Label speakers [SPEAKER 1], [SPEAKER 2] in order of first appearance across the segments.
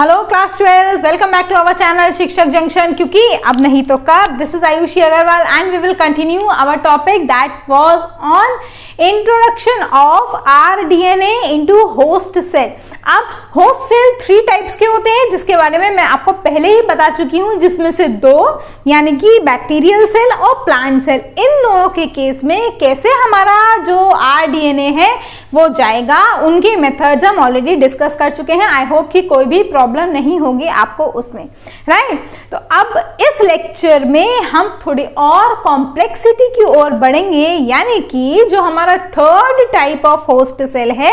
[SPEAKER 1] Hello class 12, welcome back to our channel Shikshak junction. क्योंकि अब नहीं तो कब। This is Ayushi Agarwal and we will continue our topic that was on introduction of rDNA into host cell. अब host cell 3 types के होते हैं जिसके बारे में मैं आपको पहले ही बता चुकी हूं, जिसमें से 2 यानी कि बैक्टीरियल सेल और प्लांट सेल। इन दोनों के केस में कैसे हमारा जो आरडीएनए है वो जाएगा, उनके मेथड्स हम ऑलरेडी डिस्कस कर चुके हैं। आई होप कि कोई भी प्रॉब्लम नहीं होगी आपको उसमें, राइट। तो अब इस लेक्चर में हम थोड़ी और कॉम्प्लेक्सिटी की ओर बढ़ेंगे, यानी कि जो हमारा 3rd type of host cell है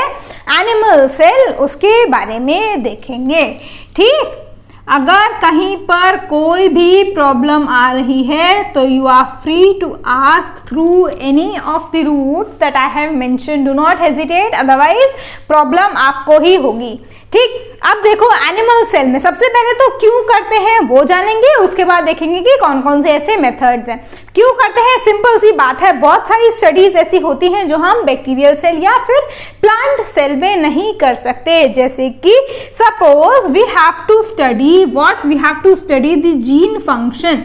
[SPEAKER 1] एनिमल सेल, उसके बारे में देखेंगे। ठीक, अगर कहीं पर कोई भी प्रॉब्लम आ रही है तो you are free to ask through any of the routes that I have mention. Do not hesitate, otherwise problem आपको ही होगी। ठीक, अब देखो एनिमल सेल में सबसे पहले तो क्यों करते हैं वो जानेंगे, उसके बाद देखेंगे कि कौन कौन से ऐसे मेथड्स हैं। क्यों करते हैं, सिंपल सी बात है। बहुत सारी स्टडीज ऐसी होती हैं जो हम बैक्टीरियल सेल या फिर प्लांट सेल में नहीं कर सकते। जैसे कि suppose we have to study what, we have to study the gene function.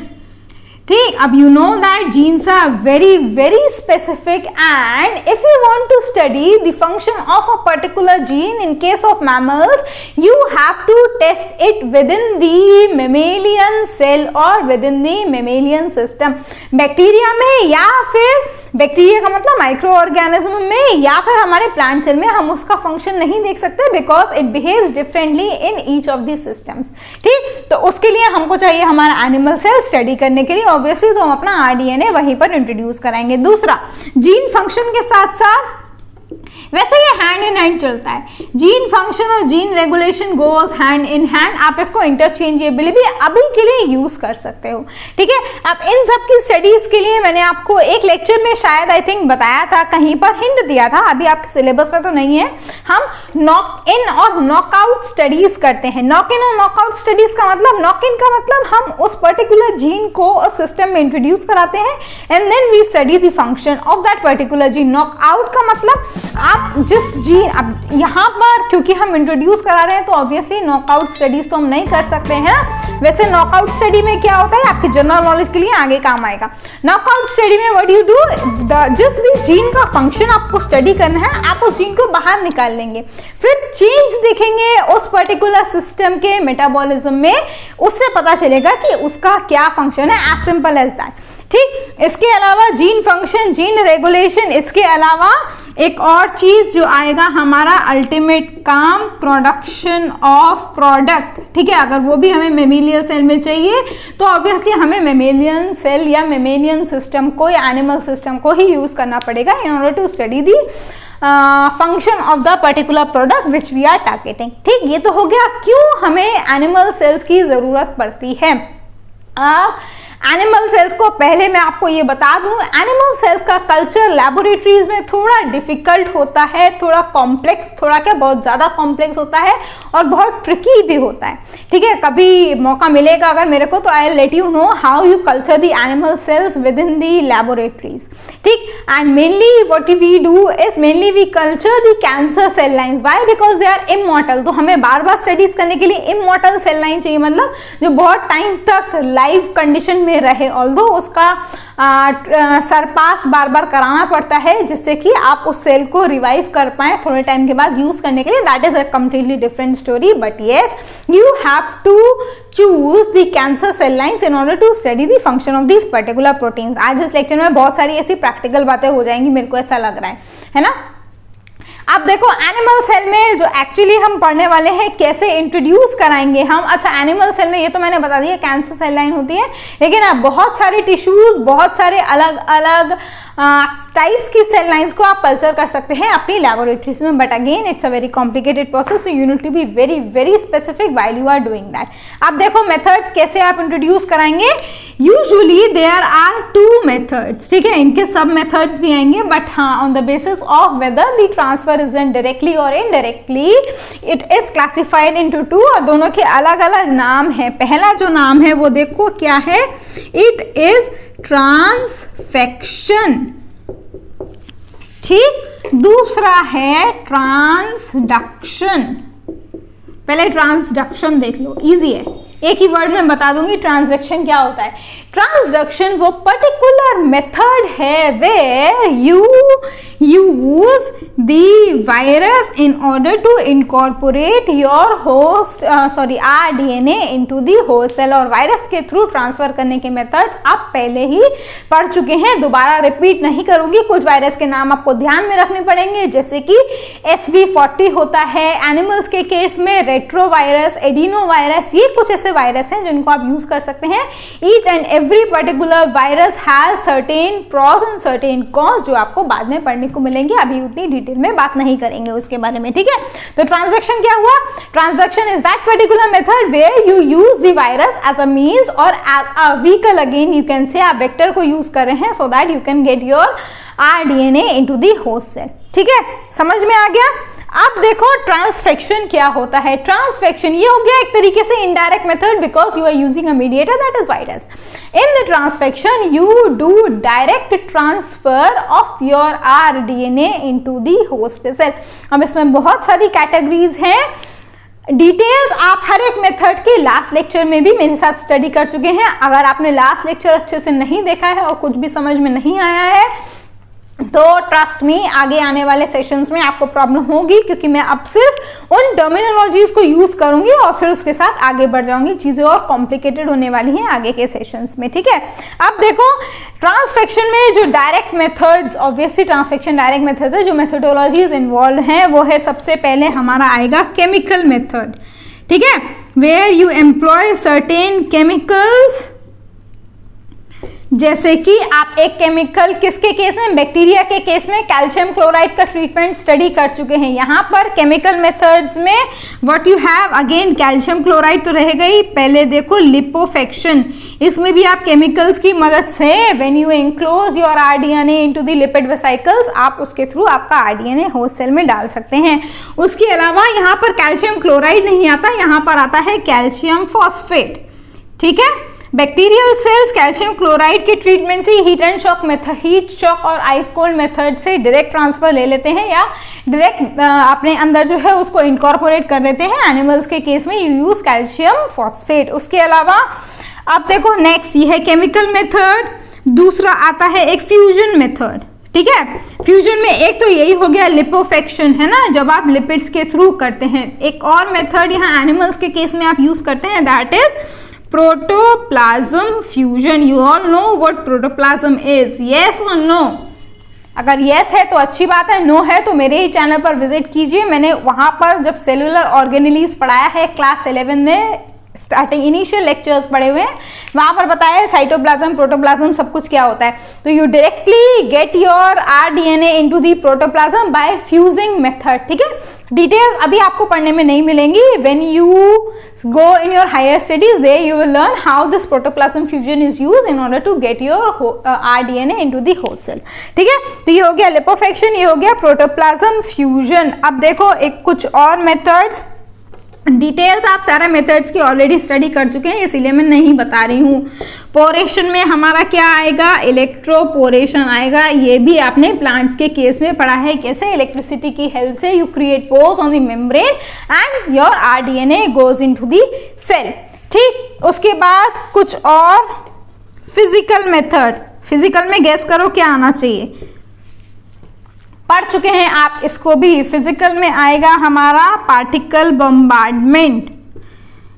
[SPEAKER 1] ठीक, अब you know that genes are very specific, and if you want to study the function of a particular gene in case of mammals, you have to test it within the mammalian cell or within the mammalian system। Bacteria में या फिर bacteria का मतलब micro organism में या फिर हमारे plant cell में हम उसका फंक्शन नहीं देख सकते because it behaves differently in each of the systems. ठीक, तो उसके लिए हमको चाहिए हमारा एनिमल सेल स्टडी करने के लिए। ऑब्वियसली तो हम अपना आरडीएनए वहीं पर इंट्रोड्यूस कराएंगे। दूसरा, जीन फंक्शन के साथ साथ वैसे ये हैंड इन हैंड चलता है। जीन फंक्शन और gene regulation goes hand in hand. आप इसको इंटरचेंजेबली भी अभी के लिए यूज कर सकते हो। ठीक है, अब इन सब की स्टडीज के लिए मैंने आपको एक लेक्चर में शायद आई थिंक बताया था, कहीं पर हिंट दिया था, अभी आपके सिलेबस में तो नहीं है। हम नॉक इन और नॉकआउट स्टडीज करते हैं। नॉक इन और नॉकआउट स्टडीज का मतलब, नॉक इन का मतलब हम उस पर्टिकुलर जीन को उस सिस्टम में इंट्रोड्यूस कराते हैं and then we study the function of that particular gene. Knockout का मतलब आप जिस जीन, अब यहाँ पर क्योंकि हम इंट्रोड्यूस करा रहे हैं तो ऑब्वियसली नॉकआउट स्टडीज तो हम नहीं कर सकते हैं। वैसे नॉकआउट स्टडी में क्या होता है, आपके जनरल नॉलेज के लिए आगे काम आएगा। नॉकआउट स्टडी में व्हाट यू डू, जिस भी जीन का फंक्शन आपको स्टडी करना है, आप उस जीन को बाहर निकाल लेंगे, फिर चेंज देखेंगे उस पर्टिकुलर सिस्टम के मेटाबॉलिज्म में, उससे पता चलेगा कि उसका क्या फंक्शन है। As simple as that. ठीक, इसके अलावा जीन फंक्शन, जीन रेगुलेशन, इसके अलावा एक और चीज जो आएगा हमारा अल्टीमेट काम, प्रोडक्शन ऑफ प्रोडक्ट। ठीक है, अगर वो भी हमें मेमेलियन सेल में चाहिए तो ऑब्वियसली हमें मेमेलियन सेल या मेमेलियन सिस्टम को या एनिमल सिस्टम को ही यूज करना पड़ेगा in order to study the function of the particular product which we are targeting. ठीक, ये तो हो गया क्यों हमें एनिमल सेल्स की जरूरत पड़ती है। एनिमल सेल्स को पहले मैं आपको ये बता दूं, एनिमल सेल्स का कल्चर लेबोरेटरीज में थोड़ा डिफिकल्ट होता है, थोड़ा कॉम्प्लेक्स, थोड़ा क्या बहुत ज़्यादा कॉम्प्लेक्स होता है और बहुत ट्रिकी भी होता है। ठीक है, कभी मौका मिलेगा अगर मेरे को तो I will let you know how you culture the animal cells within the laboratories. ठीक, and mainly what we do is mainly we culture the cancer cell lines. Why? Because they are immortal. तो हमें बार बार studies करने के लिए immortal cell line चाहिए, मतलब जो बहुत टाइम तक लाइव कंडीशन में रहे, ऑल्दो उसका सरपास बार बार कराना पड़ता है जिससे कि आप उस सेल को रिवाइव कर पाए थोड़े टाइम के बाद यूज करने के लिए। That is a completely different story, but yes you have to choose the cancer cell lines in order to study the function of this particular proteins. आज इस लेक्चर में बहुत सारी ऐसी प्रैक्टिकल बातें हो जाएंगी, मेरे को ऐसा लग रहा है ना। अब देखो एनिमल सेल में जो एक्चुअली हम पढ़ने वाले हैं कैसे इंट्रोड्यूस कराएंगे हम। अच्छा, एनिमल सेल में ये तो मैंने बता दिया कैंसर सेल लाइन होती है, लेकिन अब बहुत सारे टिश्यूज, बहुत सारे अलग अलग टाइप्स की सेल लाइंस को आप कल्चर कर सकते हैं अपनी लेबोरेटरीज में, but again it's a very complicated process, so you need to be very specific while you are doing that. अब देखो मेथड्स कैसे आप इंट्रोड्यूस कराएंगे। Usually there are 2 methods. ठीक है, इनके सब मेथड्स भी आएंगे, बट हाँ on the basis of whether the transfer is done directly और indirectly it is classified into 2 और दोनों के अलग अलग नाम है। पहला जो नाम है वो देखो क्या है, इट इज ट्रांसफेक्शन। ठीक, दूसरा है ट्रांसडक्शन। पहले ट्रांसडक्शन देख लो, इजी है, एक ही वर्ड में बता दूंगी ट्रांसडक्शन क्या होता है। ट्रांसडक्शन वो पर्टिकुलर मेथड है where you use the virus in order to incorporate your host RDNA into the host cell, और वायरस के थ्रू ट्रांसफर करने के मेथड्स आप पहले ही पढ़ चुके हैं, दोबारा रिपीट नहीं करूंगी। कुछ वायरस के नाम आपको ध्यान में रखने पड़ेंगे, जैसे कि SV40 होता है एनिमल्स के केस में, रेट्रो वायरस, एडिनो वायरस, ये कुछ ऐसे वायरस हैं जिनको आप यूज कर सकते हैं। Each and every particular virus has certain pros and certain cons जो आपको बाद में पढ़ने को मिलेंगे, अभी उतनी डिटेल में बात नहीं करेंगे उसके बारे में, ठीक है। तो ट्रांसडक्शन क्या हुआ? Transduction is that particular method where you use the virus as a means और as a vehicle, again you can say आप वेक्टर को यूज कर रहे हैं so that you can get your RDNA into the host cell, ठीक है, समझ में आ गया। अब देखो ट्रांसफेक्शन क्या होता है। ट्रांसफेक्शन ये हो गया एक तरीके से indirect method because you are using a mediator that is virus. In the transfection you do direct transfer of your RDNA into the host cell. अब इसमें बहुत सारी कैटेगरीज हैं, डिटेल्स आप हर एक मेथड के लास्ट लेक्चर में भी मेरे साथ स्टडी कर चुके हैं। अगर आपने लास्ट लेक्चर अच्छे से नहीं देखा है और कुछ भी समझ में नहीं आया है तो ट्रस्ट मी आगे आने वाले सेशंस में आपको प्रॉब्लम होगी, क्योंकि मैं अब सिर्फ उन टर्मिनोलॉजीज को यूज करूंगी और फिर उसके साथ आगे बढ़ जाऊंगी, चीजें और कॉम्प्लिकेटेड होने वाली हैं आगे के सेशंस में, ठीक है। अब देखो ट्रांसफेक्शन में जो direct methods, obviously transfection direct method है, जो मेथडोलॉजीज इन्वॉल्व हैं वो है सबसे पहले हमारा आएगा केमिकल मेथड, ठीक है, where you employ certain chemicals, जैसे कि आप एक केमिकल किसके केस में, बैक्टीरिया के केस में कैल्शियम क्लोराइड का ट्रीटमेंट स्टडी कर चुके हैं। यहाँ पर केमिकल मेथड्स में what you have, again calcium chloride तो रहेगा ही, पहले देखो लिपोफेक्शन, इसमें भी आप केमिकल्स की मदद से when you enclose your RDNA into the lipid vesicles, आप उसके थ्रू आपका RDNA होस्ट सेल में डाल सकते हैं। उसके अलावा यहाँ पर कैल्शियम क्लोराइड नहीं आता, यहाँ पर आता है कैल्शियम फॉस्फेट, ठीक है। बैक्टीरियल सेल्स कैल्शियम क्लोराइड के ट्रीटमेंट से heat and shock method, heat shock और आइस कोल्ड मेथड से डायरेक्ट ट्रांसफर ले लेते हैं या डायरेक्ट अपने अंदर जो है उसको इनकॉर्पोरेट कर लेते हैं। एनिमल्स के केस में यू यूज कैल्शियम फॉस्फेट। उसके अलावा अब देखो नेक्स्ट ये है केमिकल मेथड, दूसरा आता है एक फ्यूजन मेथड, ठीक है। फ्यूजन में एक तो यही हो गया लिपोफेक्शन, है ना, जब आप लिपिड्स के थ्रू करते हैं। एक और मेथड यहाँ एनिमल्स के केस में आप यूज करते हैं, that is protoplasm fusion. You all know what protoplasm is, yes और नो? अगर यस है तो अच्छी बात है, नो है तो मेरे ही चैनल पर विजिट कीजिए। मैंने वहां पर जब सेलुलर ऑर्गेनेलीज पढ़ाया है क्लास 11 में, स्टार्टिंग इनिशियल लेक्चर्स पढ़े हुए हैं, वहां पर बताया है साइटोप्लाज्म प्रोटोप्लाज्म सब कुछ क्या होता है। तो you directly get your RDNA into the protoplasm by fusing method, ठीक है। डिटेल्स अभी आपको पढ़ने में नहीं मिलेंगी, when you go in your higher studies there you will learn how this protoplasm fusion is used in order to get your RDNA into the host cell, ठीक है। तो ये हो गया लिपोफेक्शन, ये हो गया प्रोटोप्लाज्म फ्यूजन। अब देखो एक कुछ और मेथड्स, डिटेल्स आप सारा मेथड्स की ऑलरेडी स्टडी कर चुके हैं, इसीलिए मैं नहीं बता रही हूँ। पोरेशन में हमारा क्या आएगा, इलेक्ट्रोपोरेशन आएगा। ये भी आपने प्लांट्स के केस में पढ़ा है, कैसे इलेक्ट्रिसिटी की हेल्प से you create pores on the membrane and your RDNA goes into the cell, ठीक। उसके बाद कुछ और फिजिकल मेथड, फिजिकल में गेस करो क्या आना चाहिए, पढ़ चुके हैं आप इसको भी। फिजिकल में आएगा हमारा पार्टिकल बम्बार्डमेंट,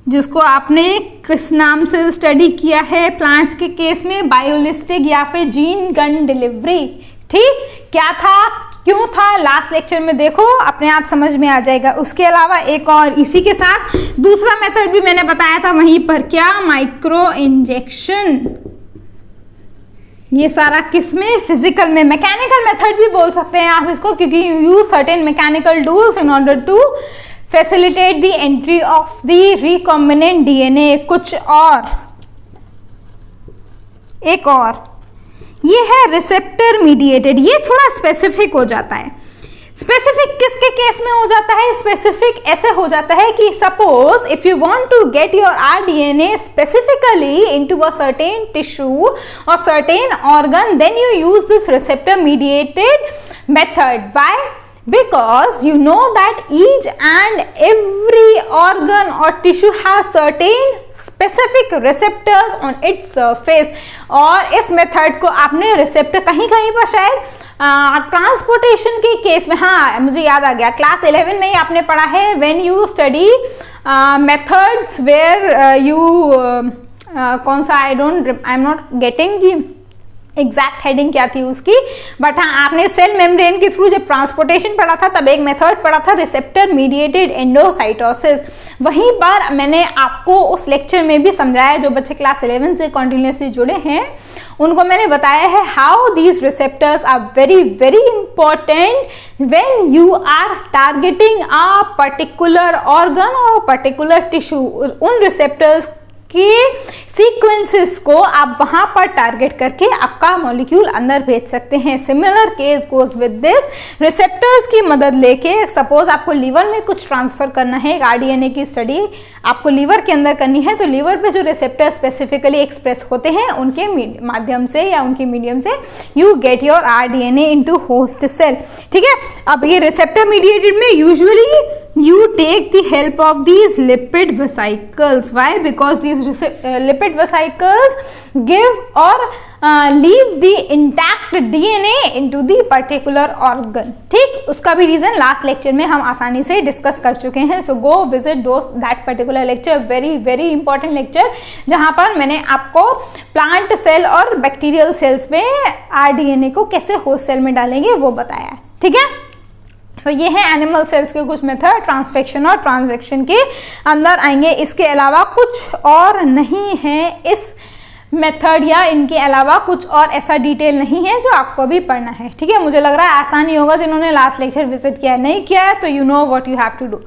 [SPEAKER 1] जिसको आपने किस नाम से स्टडी किया है प्लांट्स के केस में, बायोलिस्टिक या फिर जीन गन डिलीवरी, ठीक। क्या था, क्यों था, लास्ट लेक्चर में देखो, अपने आप समझ में आ जाएगा। उसके अलावा एक और इसी के साथ दूसरा मेथड भी मैंने बताया था वहीं पर, क्या, माइक्रो इंजेक्शन। ये सारा किसमें, फिजिकल में। मैकेनिकल मेथड भी बोल सकते हैं आप इसको, क्योंकि you use certain mechanical tools in order to facilitate the entry of the recombinant DNA। कुछ और, एक और ये है रिसेप्टर मीडिएटेड, ये थोड़ा स्पेसिफिक हो जाता है। स्पेसिफिक किसके केस में हो जाता है, स्पेसिफिक ऐसे हो जाता है कि suppose if you want to get your RDNA specifically into a certain tissue और certain organ, then you use this receptor mediated method. By because you know that each and every organ or tissue has certain specific receptors on its surface. और इस method को आपने receptor कहीं कहीं पर शायद transportation के केस में, हाँ मुझे याद आ गया, क्लास 11 में ही आपने पढ़ा है when you study methods where you कौन सा, I am not getting exact heading क्या थी उसकी, बट हाँ आपने सेल मेम्ब्रेन के थ्रू जब ट्रांसपोर्टेशन पढ़ा था तब एक मेथड पढ़ा था रिसेप्टर मीडिएटेड एंडोसाइटोसिस. वहीं पर मैंने आपको उस लेक्चर में भी समझाया, जो बच्चे क्लास 11 से कॉन्टिन्यूसली जुड़े हैं उनको मैंने बताया है how these receptors are very very important when you are targeting a particular organ और पर्टिकुलर टिश्यू. उन रिसेप्टर्स के सीक्वेंसेस को आप वहां पर टारगेट करके आपका मॉलिक्यूल अंदर भेज सकते हैं. Similar case goes with this. Receptors की मदद लेके सपोज आपको लीवर में कुछ ट्रांसफर करना है, एक आरडीएनए की स्टडी आपको लीवर के अंदर करनी है, तो लीवर पे जो रिसेप्टर स्पेसिफिकली एक्सप्रेस होते हैं उनके माध्यम से या उनके मीडियम से you get your rDNA into host cell. ठीक है, अब ये रिसेप्टर मीडिएटेड में usually you take the help of these lipid vesicles. Why? Because these lipid vesicles give or leave the intact DNA into the particular organ. ठीक, उसका भी reason last lecture में हम आसानी से डिस्कस कर चुके हैं. So go visit that particular lecture, very very important lecture, जहां पर मैंने आपको प्लांट सेल और बैक्टीरियल सेल्स में आरडीएनए को कैसे होस्ट सेल में डालेंगे वो बताया है. ठीक है, तो ये है एनिमल सेल्स के कुछ मेथड, ट्रांसफेक्शन और ट्रांजैक्शन के अंदर आएंगे. इसके अलावा कुछ और नहीं है इस मेथड, या इनके अलावा कुछ और ऐसा डिटेल नहीं है जो आपको अभी पढ़ना है. ठीक है, मुझे लग रहा है आसानी होगा जिन्होंने लास्ट लेक्चर विजिट किया, नहीं किया है तो you know what you have to do,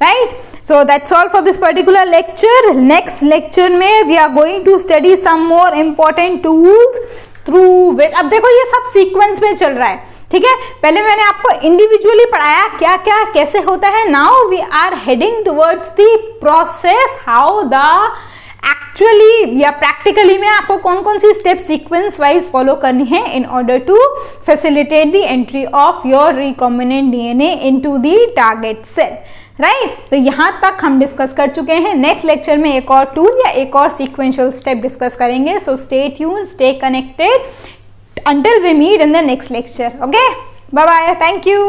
[SPEAKER 1] right. So that's all for this particular lecture. Next lecture में we are going to study some more important tools through which, अब देखो ये सब सीक्वेंस में चल रहा है. ठीक है, पहले मैंने आपको इंडिविजुअली पढ़ाया क्या क्या कैसे होता है. Now we are heading towards the process how the actually या प्रैक्टिकली में आपको कौन कौन सी स्टेप सीक्वेंस वाइज फॉलो करनी है in order to facilitate the entry of your recombinant DNA into the target cell, right. तो यहां तक हम डिस्कस कर चुके हैं. नेक्स्ट लेक्चर में एक और टूल या एक और सीक्वेंशियल स्टेप डिस्कस करेंगे. So stay tune, stay connected until we meet in the next lecture. Okay, bye bye, thank you.